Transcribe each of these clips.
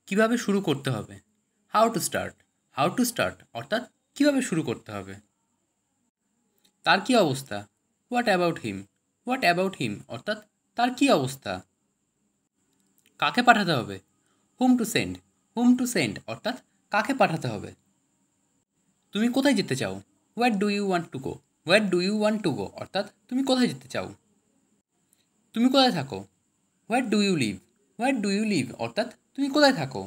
কিভাবে শুরু করতে হবে? হাউ টু স্টার্ট অর্থাৎ কিভাবে শুরু করতে হবে। তার কি অবস্থা? হোয়াট অ্যাবাউট হিম অর্থাৎ তার কি অবস্থা। কাকে পাঠাতে হবে? হুম টু সেন্ড অর্থাৎ কাকে পাঠাতে হবে। তুমি কোথায় যেতে চাও? What do you want to go অর্থাৎ তুমি কোথায় যেতে চাও। তুমি কোথায় থাকো? হোয়াট ডু ইউ লিভ অর্থাৎ তুমি কোথায় থাকো।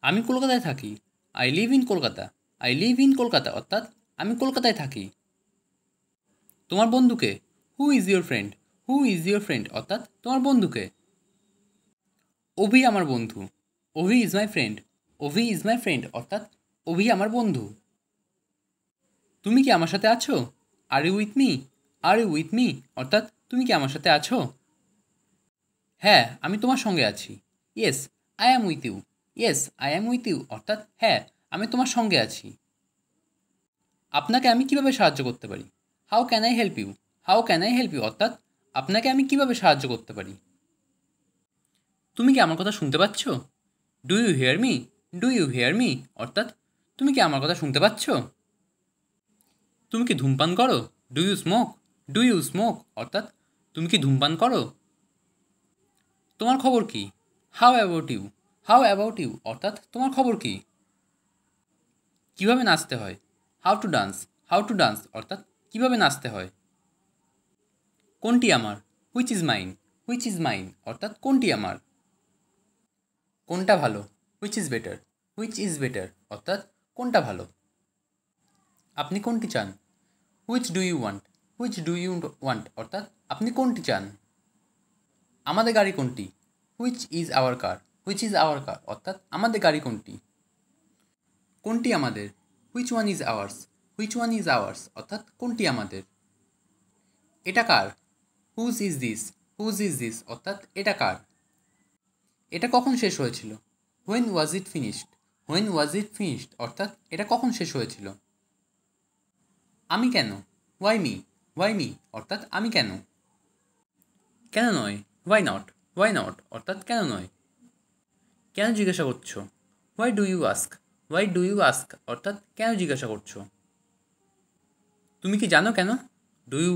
আমি কলকাতায় থাকি। আই লিভ ইন কলকাতা অর্থাৎ আমি কলকাতায় থাকি। তোমার বন্ধুকে? হু ইজ ইউর ফ্রেন্ড অর্থাৎ তোমার বন্ধুকে। অভি আমার বন্ধু। অভি ইজ মাই ফ্রেন্ড অর্থাৎ অভি আমার বন্ধু। তুমি কি আমার সাথে আছো? আর ইউ উইথ মি অর্থাৎ তুমি কি আমার সাথে আছো। হ্যাঁ, আমি তোমার সঙ্গে আছি। Yes I am with you অর্থাৎ হ্যাঁ, আমি তোমার সঙ্গে আছি। আপনাকে আমি কিভাবে সাহায্য করতে পারি? How can I help you অর্থাৎ আপনাকে আমি কিভাবে সাহায্য করতে পারি। তুমি কি আমার কথা শুনতে পাচ্ছ? ডু ইউ হিয়ার মি অর্থাৎ তুমি কি আমার কথা শুনতে পাচ্ছ। তুমি কি ধূমপান করো? ডু ইউ স্মোক অর্থাৎ তুমি কি ধূমপান করো। তোমার খবর কি? হাউ অ্যাবাউট ইউ অর্থাৎ তোমার খবর কি। কিভাবে নাচতে হয়? হাউ টু ডান্স অর্থাৎ কিভাবে নাচতে হয়। কোনটি আমার? হুইচ ইজ মাইন অর্থাৎ কোনটি আমার। কোনটা ভালো? হুইচ ইজ বেটার অর্থাৎ কোনটা ভালো। আপনি কোনটি চান? হুইচ ডু ইউ ওয়ান্ট অর্থাৎ আপনি কোনটি চান। আমাদের গাড়ি কোনটি? হুইচ ইজ আওয়ার কার অর্থাৎ আমাদের গাড়ি কোনটি। কোনটি আমাদের? হুইচ ওয়ান ইজ আওয়ার্স অর্থাৎ কোনটি আমাদের। এটা কার? হুজ ইজ দিস অর্থাৎ এটা কার। এটা কখন শেষ হয়েছিল? হোয়েন ওয়াজ ইট ফিনিশড অর্থাৎ এটা কখন শেষ হয়েছিল। আমি কেন? হোয়াই মি অর্থাৎ আমি কেন। কেন নয়? হোয়াই নট অর্থাৎ কেন নয়। কেন জিজ্ঞাসা করছো? হোয়াই ডু ইউ আস্ক অর্থাৎ কেন জিজ্ঞাসা করছো। তুমি কি জানো কেন? Do you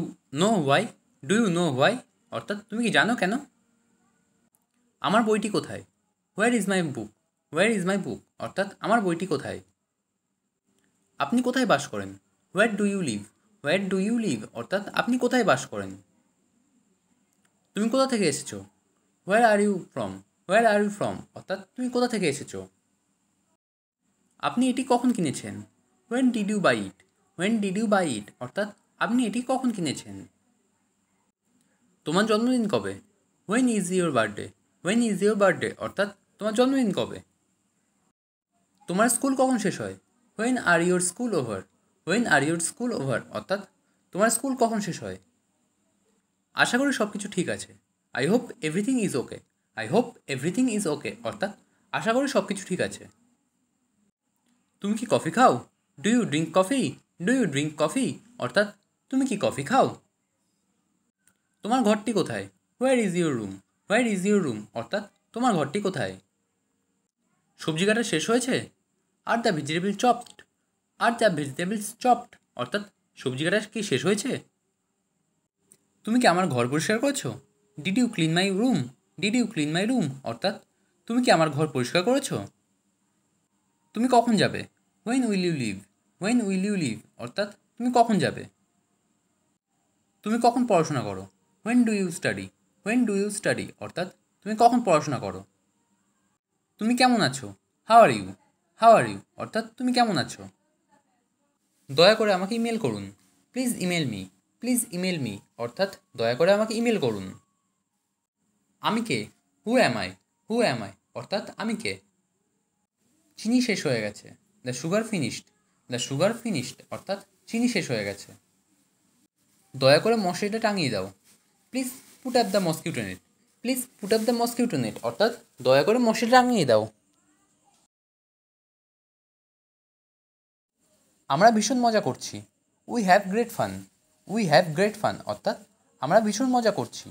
do you know why অর্থাৎ তুমি কি জানো কেন। আমার বইটি কোথায়? হোয়ার ইজ মাই বুক অর্থাৎ আমার বইটি কোথায়। আপনি কোথায় বাস করেন? হোয়ার ডু ইউ লিভ অর্থাৎ আপনি কোথায় বাস করেন। তুমি কোথা থেকে এসেছো? হোয়ার আর ইউ ফ্রম অর্থাৎ তুমি কোথা থেকে এসেছো। আপনি এটি কখন কিনেছেন? হোয়েন ডিড ইউ বাই ইট অর্থাৎ আপনি এটি কখন কিনেছেন। তোমার জন্মদিন কবে? হোয়েন ইজ ইউর বার্থডে অর্থাৎ তোমার জন্মদিন কবে। তোমার স্কুল কখন শেষ হয়? When are your school over অর্থাৎ তোমার স্কুল কখন শেষ হয়। আশা করি সব কিছু ঠিক আছে। I hope everything is okay অর্থাৎ আশা করি সব কিছু ঠিক আছে। তুমি কি কফি খাও? ডু ইউ ড্রিঙ্ক কফি অর্থাৎ তুমি কি কফি খাও। তোমার ঘরটি কোথায়? হোয়ার ইজ ইউর রুম অর্থাৎ তোমার ঘরটি কোথায়। সবজি কাটা শেষ হয়েছে? আর দ্য ভেজিটেবল চপড অর্থাৎ সবজি কাটা কি শেষ হয়েছে। তুমি কি আমার ঘর পরিষ্কার করেছো? Did you clean my room অর্থাৎ তুমি কি আমার ঘর পরিষ্কার করেছো। তুমি কখন যাবে? হোয়েন উইল ইউ লিভ অর্থাৎ তুমি কখন যাবে। তুমি কখন পড়াশোনা করো? হোয়েন ডু ইউ স্টাডি অর্থাৎ তুমি কখন পড়াশোনা করো। তুমি কেমন আছো? হাউ আর ইউ অর্থাৎ তুমি কেমন আছো। দয়া করে আমাকে ইমেল করুন। প্লিজ ইমেল মি অর্থাৎ দয়া করে আমাকে ইমেল করুন। আমি কে? হু অ্যাম আই অর্থাৎ আমি কে। চিনি শেষ হয়ে গেছে। দ্য সুগার ফিনিশড অর্থাৎ চিনি শেষ হয়ে গেছে। দয়া করে মশারিটা টাঙিয়ে দাও। Please put up the mosquito net অর্থাৎ দয়া করে মশারি টাঙিয়ে দাও। আমরা ভীষণ মজা করছি। উই হ্যাভ গ্রেট ফান অর্থাৎ আমরা ভীষণ মজা করছি।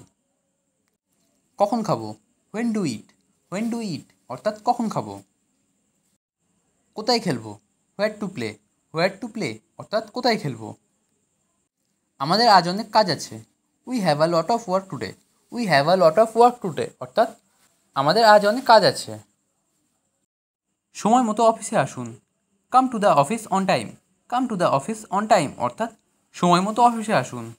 কখন খাবো? হোয়েন ডু ইট অর্থাৎ কখন খাবো। কোথায় খেলবো? হোয়ার to play. Where to play অর্থাৎ কোথায় খেলবো। আমাদের আজ অনেক কাজ আছে। We have a lot of work today. We have a lot of work today অর্থাৎ আমাদের আজ অনেক কাজ আছে। সময় মতো অফিসে আসুন। Come to the office on time. Come to the office on time অর্থাৎ সময় মতো অফিসে আসুন।